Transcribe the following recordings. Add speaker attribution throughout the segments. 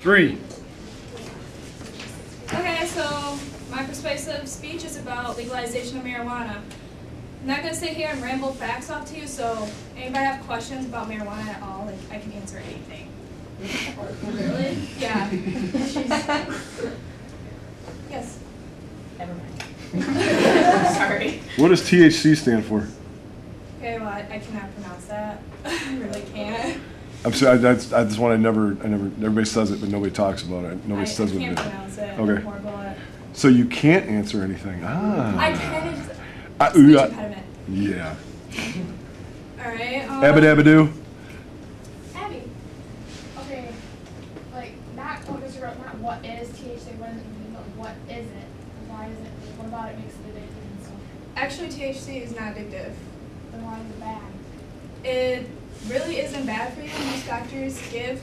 Speaker 1: 3.
Speaker 2: Okay, so my persuasive speech is about legalization of marijuana. I'm not going to sit here and ramble facts off to you, so anybody have questions about marijuana at all, like I can answer anything. Really? Yeah. Yes.
Speaker 3: Never mind. Sorry.
Speaker 1: What does THC stand for?
Speaker 2: Okay, well, I cannot pronounce that. I really can't.
Speaker 1: I'm sorry, I just want to never, everybody says it, but nobody talks about it. Nobody says what it
Speaker 2: I can't
Speaker 1: is.
Speaker 2: pronounce it.
Speaker 1: Okay.
Speaker 2: I'm horrible at it.
Speaker 1: So you can't answer anything. Ah.
Speaker 2: I can, it's speech impediment.
Speaker 1: Yeah.
Speaker 2: Alright,
Speaker 1: Abba-dabba-doo.
Speaker 4: Abby. Okay, like, not what is THC, what is it, but what is it? Why is it? What about it makes it addictive and stuff?
Speaker 2: actually THC is not addictive.
Speaker 4: Then why is it bad?
Speaker 2: It really isn't bad for you. Most doctors give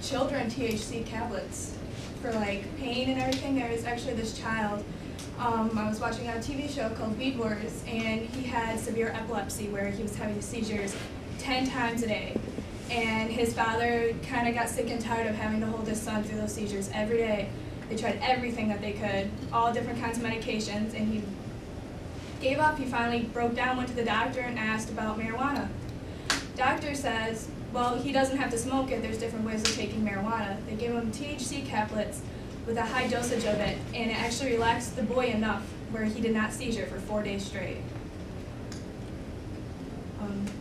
Speaker 2: children THC tablets for like pain and everything. There is actually this child, I was watching a TV show called Weed Wars, and he had severe epilepsy where he was having seizures 10 times a day. And his father kind of got sick and tired of having to hold his son through those seizures every day. They tried everything that they could, all different kinds of medications, and he gave up. He finally broke down, went to the doctor, and asked about marijuana. Doctor says, well, he doesn't have to smoke it. There's different ways of taking marijuana. They gave him THC tablets with a high dosage of it, and it actually relaxed the boy enough where he did not seizure for 4 days straight.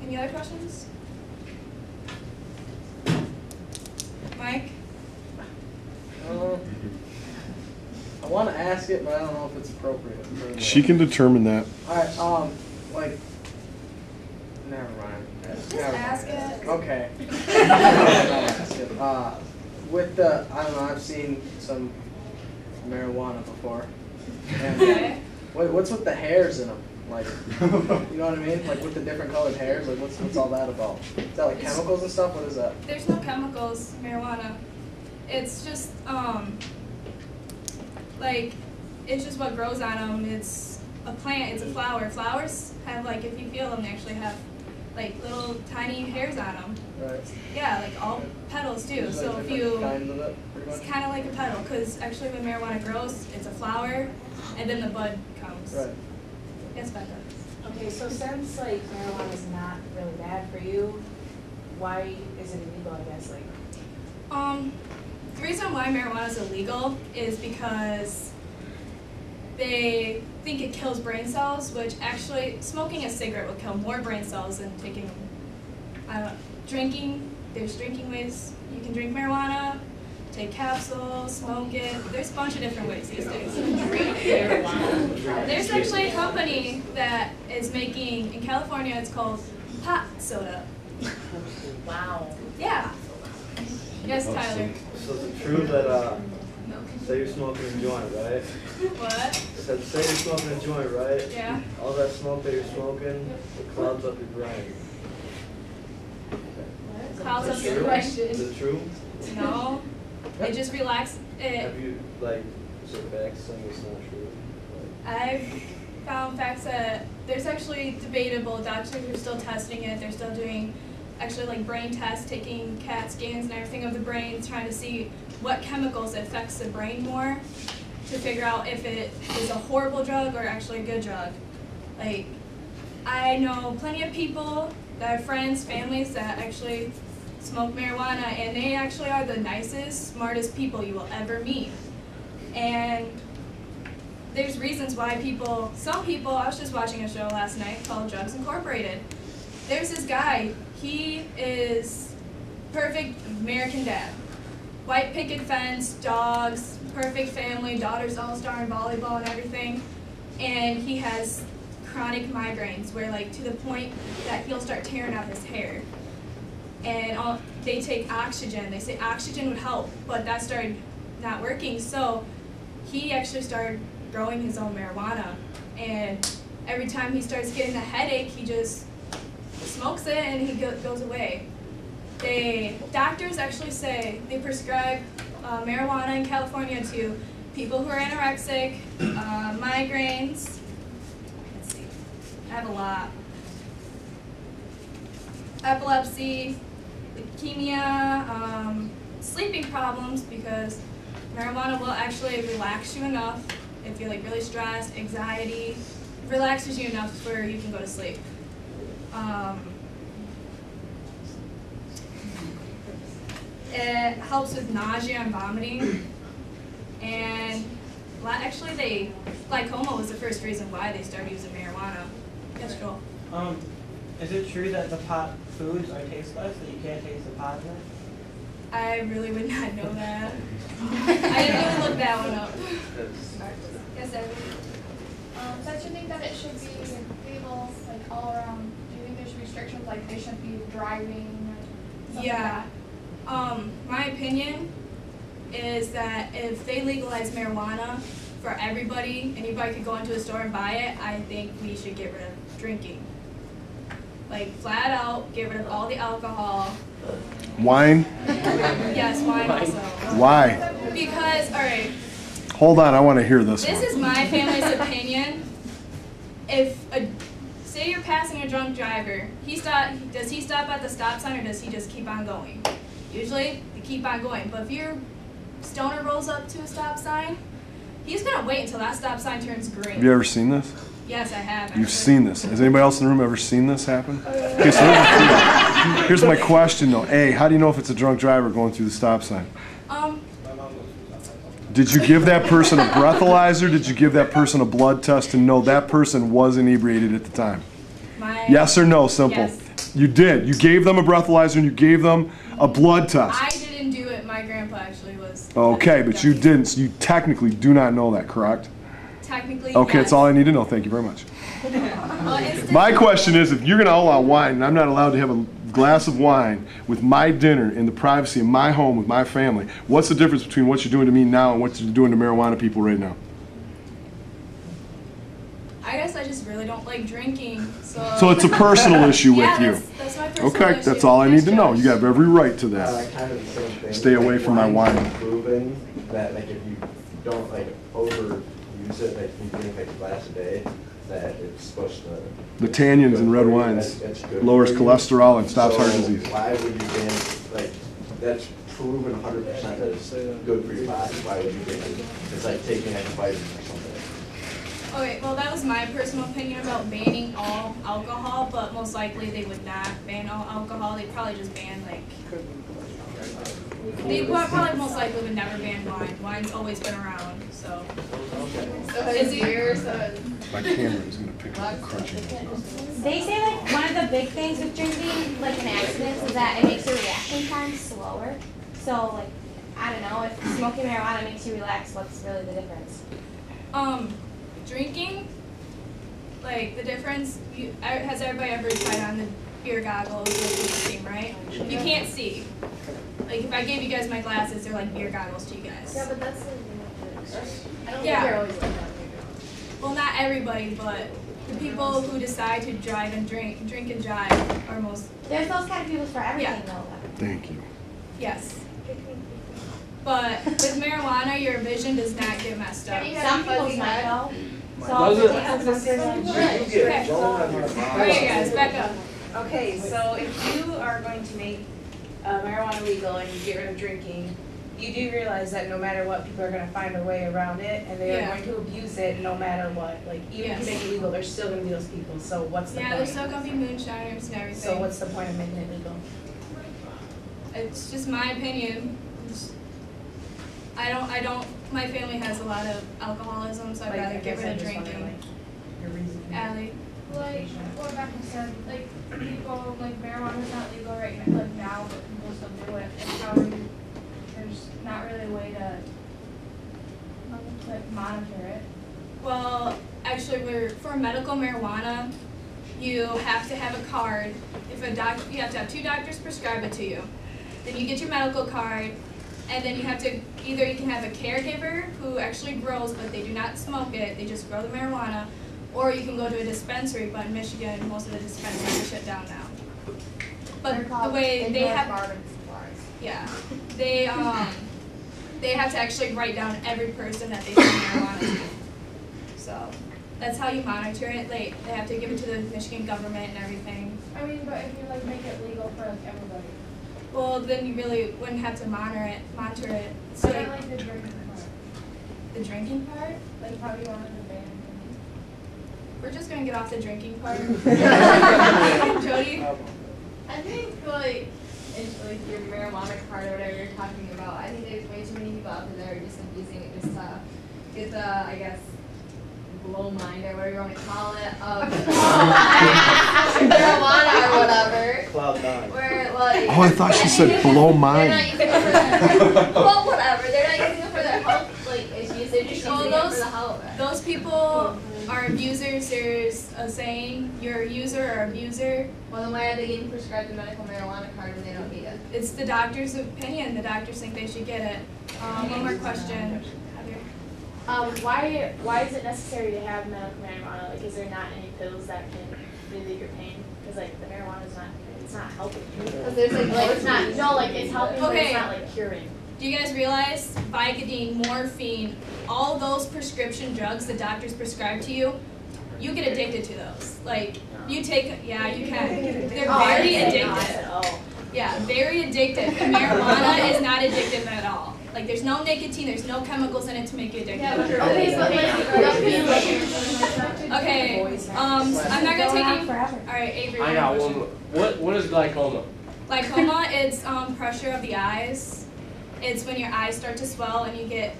Speaker 2: Any other questions? Mike?
Speaker 5: I want to ask it, but I don't know if it's appropriate.
Speaker 1: She can determine that.
Speaker 5: All right, like, never mind.
Speaker 2: Just ask it.
Speaker 5: Okay. With the, I don't know, I've seen some marijuana before. And
Speaker 2: Okay.
Speaker 5: what's with the hairs in them? Like, you know what I mean? Like with the different colored hairs, like what's all that about? Is that like chemicals and stuff? What is that?
Speaker 2: There's no chemicals, marijuana. It's just, like, it's just what grows on them. It's a plant, it's a flower. Flowers have, like, if you feel them, they actually have, like, little tiny hairs on them.
Speaker 5: Right.
Speaker 2: Yeah, like all petals do.
Speaker 5: There's,
Speaker 2: So
Speaker 5: like,
Speaker 2: if
Speaker 5: different
Speaker 2: you,
Speaker 5: kinds of it, pretty
Speaker 2: it's
Speaker 5: much?
Speaker 2: kind of like a petal, because actually when marijuana grows, it's a flower, and then the bud comes.
Speaker 5: Right.
Speaker 2: Yes, Becca.
Speaker 3: Okay, so since like marijuana is not really bad for you, why is it illegal, I guess? Like,
Speaker 2: The reason why marijuana is illegal is because they think it kills brain cells, which actually, smoking a cigarette will kill more brain cells than taking, drinking. There's drinking ways. You can drink marijuana, take capsules, smoke it. There's a bunch of different ways these days. There's actually a company that is making, in California, it's called pot soda.
Speaker 3: wow.
Speaker 2: Yeah. Yes, Tyler.
Speaker 6: So is it true that, say you're smoking a joint, right?
Speaker 2: What?
Speaker 6: Say you're smoking a joint, right?
Speaker 2: Yeah.
Speaker 6: All that smoke that you're smoking, it clouds up your brain.
Speaker 2: Clouds up
Speaker 6: Is
Speaker 2: your
Speaker 6: it true?
Speaker 2: brain.
Speaker 6: Is it true?
Speaker 2: No. It just relaxes it.
Speaker 6: Have you, like, is there facts saying it's not true?
Speaker 2: I've found facts that there's actually debatable. Doctors are still testing it. They're still doing actually like brain tests, taking CAT scans and everything of the brain, trying to see what chemicals affects the brain more to figure out if it is a horrible drug or actually a good drug. Like, I know plenty of people that have friends, families that actually smoke marijuana, and they actually are the nicest, smartest people you will ever meet. And there's reasons why some people, I was just watching a show last night called Drugs Incorporated. There's this guy, he is perfect American dad. White picket fence, dogs, perfect family, daughter's all-star in volleyball and everything. And he has chronic migraines where like to the point that he'll start tearing out his hair. And they take oxygen. They say oxygen would help, but that started not working. So he actually started growing his own marijuana. And every time he starts getting a headache, he just smokes it and he goes away. Doctors actually say they prescribe marijuana in California to people who are anorexic, migraines. Let's see, I have a lot. Epilepsy, leukemia, sleeping problems because marijuana will actually relax you enough if you're like really stressed, anxiety, relaxes you enough where you can go to sleep. It helps with nausea and vomiting, and actually glaucoma was the first reason why they started using marijuana. Yes, Joel.
Speaker 7: Is it true that the pot foods are tasteless, that you can't taste the pot in it?
Speaker 2: I really would not know that. I didn't really look that one up. Yes, Abby.
Speaker 4: Don't you think that it should be legal, like, all around? Do you think there should be restrictions, like they shouldn't be driving or something
Speaker 2: Yeah.
Speaker 4: like
Speaker 2: My opinion is that if they legalize marijuana for everybody, anybody could go into a store and buy it, I think we should get rid of drinking. Like, flat out, get rid of all the alcohol.
Speaker 1: Wine?
Speaker 2: Yes, wine also.
Speaker 1: Why?
Speaker 2: Because, all right,
Speaker 1: Hold on, I want to hear this
Speaker 2: this
Speaker 1: one.
Speaker 2: is my family's opinion. Say you're passing a drunk driver, does he stop at the stop sign or does he just keep on going? Usually, they keep on going. But if your stoner rolls up to a stop sign, he's gonna wait until that stop sign turns green.
Speaker 1: Have you ever seen this?
Speaker 2: Yes, I have.
Speaker 1: You've
Speaker 2: actually.
Speaker 1: seen this. Has anybody else in the room ever seen this happen? Okay, so here's my question though. A, how do you know if it's a drunk driver going through the stop sign? Did you give that person a breathalyzer? Did you give that person a blood test to know that person was inebriated at the time? Yes or no, simple.
Speaker 2: Yes.
Speaker 1: You did. You gave them a breathalyzer and you gave them a blood test.
Speaker 2: I didn't do it. My grandpa actually was.
Speaker 1: Okay, but you didn't. So you technically do not know that, correct?
Speaker 2: Technically,
Speaker 1: Okay,
Speaker 2: yes.
Speaker 1: that's all I need to know. Thank you very much.
Speaker 2: It's
Speaker 1: My question is, if you're going to allow wine and I'm not allowed to have a glass of wine with my dinner in the privacy of my home with my family, what's the difference between what you're doing to me now and what you're doing to marijuana people right now?
Speaker 2: I guess I just really don't like drinking, so.
Speaker 1: So it's a personal issue with you.
Speaker 2: That's my personal
Speaker 1: Okay,
Speaker 2: issue.
Speaker 1: that's all I need to know.
Speaker 2: Yes,
Speaker 1: You have every right to that.
Speaker 6: Kind of the same thing.
Speaker 1: Stay away
Speaker 6: Like,
Speaker 1: from my
Speaker 6: wine's
Speaker 1: wine.
Speaker 6: Proven that like if you don't like overuse it, like if you drink like a glass a day, that it's supposed to.
Speaker 1: The tannins in red wines
Speaker 6: It's good
Speaker 1: lowers
Speaker 6: for you.
Speaker 1: cholesterol and stops heart
Speaker 6: So
Speaker 1: disease.
Speaker 6: Why would you ban, like, that's proven 100% that it's good for your body. Why would you ban it? It's like taking like a vitamin or something.
Speaker 2: Okay, well, that was my personal opinion about banning all alcohol, but most likely they would not ban all alcohol. They'd probably just ban, like, they probably most likely would never ban wine. Wine's always been around, so.
Speaker 4: Is yours?
Speaker 1: My camera is going to pick up the crunching.
Speaker 8: They say like one of the big things with drinking, like in accidents, is that it makes your reaction time slower. So like, I don't know, if smoking marijuana makes you relax, what's really the difference?
Speaker 2: Drinking, like, the difference, has everybody ever tried on the beer goggles with the steam, right? You can't see. Like, if I gave you guys my glasses, they're like beer goggles to you guys.
Speaker 4: Yeah, but that's I don't
Speaker 2: Yeah.
Speaker 4: think they're always like that.
Speaker 2: Well, not everybody, but the people who decide to drive and drink and drive are most,
Speaker 8: There's those kind of people for everything
Speaker 2: Yeah.
Speaker 8: though.
Speaker 1: Thank you.
Speaker 2: yes. But with marijuana, your vision does not get messed up.
Speaker 4: Can you have
Speaker 8: Some
Speaker 4: a fuzzy
Speaker 8: people's might
Speaker 4: head?
Speaker 8: though. So
Speaker 9: Does
Speaker 8: if
Speaker 9: it?
Speaker 8: they take some sensors,
Speaker 6: You get blown out of your mind.
Speaker 2: Okay, guys, back up.
Speaker 3: Okay, so if you are going to make marijuana legal and you get rid of drinking, you do realize that no matter what, people are gonna find a way around it, and they are
Speaker 2: Yeah.
Speaker 3: going to abuse it no matter what. Like, even if you
Speaker 2: Yes.
Speaker 3: make it legal, there's still gonna be those people, so what's the
Speaker 2: Yeah,
Speaker 3: point?
Speaker 2: there's still gonna be moonshiners and everything.
Speaker 3: So what's the point of making it legal?
Speaker 2: It's just my opinion. I don't, my family has a lot of alcoholism, so I'd
Speaker 3: Like, I
Speaker 2: rather get
Speaker 3: guess
Speaker 2: rid
Speaker 3: I
Speaker 2: of
Speaker 3: just wonder,
Speaker 2: drinking.
Speaker 3: like, your reason.
Speaker 2: Allie?
Speaker 4: Like what Becca said, like people, like marijuana's not legal right now, like now, but people still do it. And how do you, there's not really a way to like monitor it.
Speaker 2: Well, actually, for medical marijuana, you have to have a card. If a doctor, you have to have 2 doctors prescribe it to you. Then you get your medical card, and then you have to, either you can have a caregiver who actually grows, but they do not smoke it, they just grow the marijuana, or you can go to a dispensary, but in Michigan, most of the dispensaries are shut down now. But the way they have, yeah, they have to actually write down every person that they sell marijuana to. So that's how you monitor it. They have to give it to the Michigan government and everything.
Speaker 4: I mean, but if you like make it legal for like everybody,
Speaker 2: Well, then you really wouldn't have to monitor it. So
Speaker 4: I don't like the drinking part.
Speaker 2: the drinking part.
Speaker 4: Like probably one of the band.
Speaker 2: We're just gonna get off the drinking part. Jody.
Speaker 9: I think like it's like your marijuana card or whatever you're talking about. I think there's way too many people out there that are just abusing it just to get the, I guess, blow mind or whatever you want to call it of marijuana or whatever.
Speaker 5: Cloud nine.
Speaker 9: Where like
Speaker 1: Oh, I thought she said blow
Speaker 9: they're
Speaker 1: mine.
Speaker 9: not using it for their well whatever. They're not using it for their health like issues. They're just
Speaker 2: Well,
Speaker 9: using it for the health.
Speaker 2: Those people are abusers. There's a saying, you're a user or abuser.
Speaker 9: Well, then why are they getting prescribed the medical marijuana card when they don't need it?
Speaker 2: It's the doctor's opinion. The doctors think they should get it. One more question. Heather.
Speaker 4: Why is it necessary to have medical marijuana? Like, is there not any pills that can relieve your pain? Because like the marijuana is not, it's not helping you.
Speaker 9: Because there's like
Speaker 4: It's not. No, like it's helping, but
Speaker 2: Okay.
Speaker 4: it's not like curing.
Speaker 2: Do you guys realize Vicodin, morphine, all those prescription drugs the doctors prescribe to you, you get addicted to those. Like, you take, yeah, you can. They're very addictive.
Speaker 4: Oh.
Speaker 2: Yeah, very addictive. And marijuana is not addictive at all. Like, there's no nicotine, there's no chemicals in it to make you addicted.
Speaker 9: Yeah, but okay, but
Speaker 2: Okay, I'm not gonna take any.
Speaker 8: forever.
Speaker 2: All right, Avery.
Speaker 10: I got one. What is glaucoma?
Speaker 2: Glaucoma, it's pressure of the eyes. It's when your eyes start to swell and you get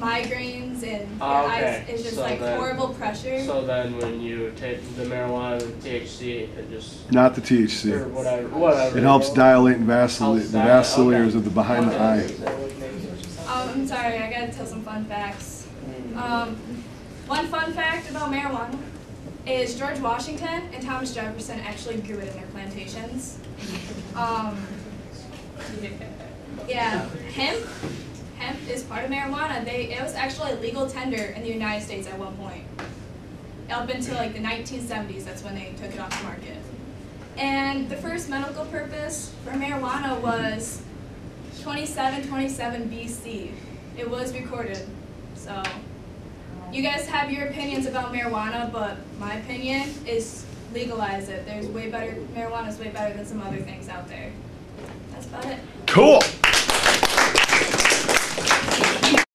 Speaker 2: migraines and your eyes. It's just
Speaker 10: So
Speaker 2: like
Speaker 10: then-
Speaker 2: horrible pressure.
Speaker 10: So then when you take the marijuana, the THC, it just
Speaker 1: Not the
Speaker 10: or
Speaker 1: THC.
Speaker 10: whatever.
Speaker 1: It helps dilate and vacillate the
Speaker 10: Helps dilate,
Speaker 1: vasculators
Speaker 10: okay.
Speaker 1: of the behind the eye.
Speaker 2: I'm sorry, I gotta tell some fun facts. One fun fact about marijuana is George Washington and Thomas Jefferson actually grew it in their plantations. Yeah, hemp is part of marijuana. It was actually a legal tender in the United States at one point. Up until like the 1970s, that's when they took it off the market. And the first medical purpose for marijuana was 2727 BC. It was recorded. So you guys have your opinions about marijuana, but my opinion is legalize it. There's way better, marijuana is way better than some other things out there. That's about it.
Speaker 1: Cool.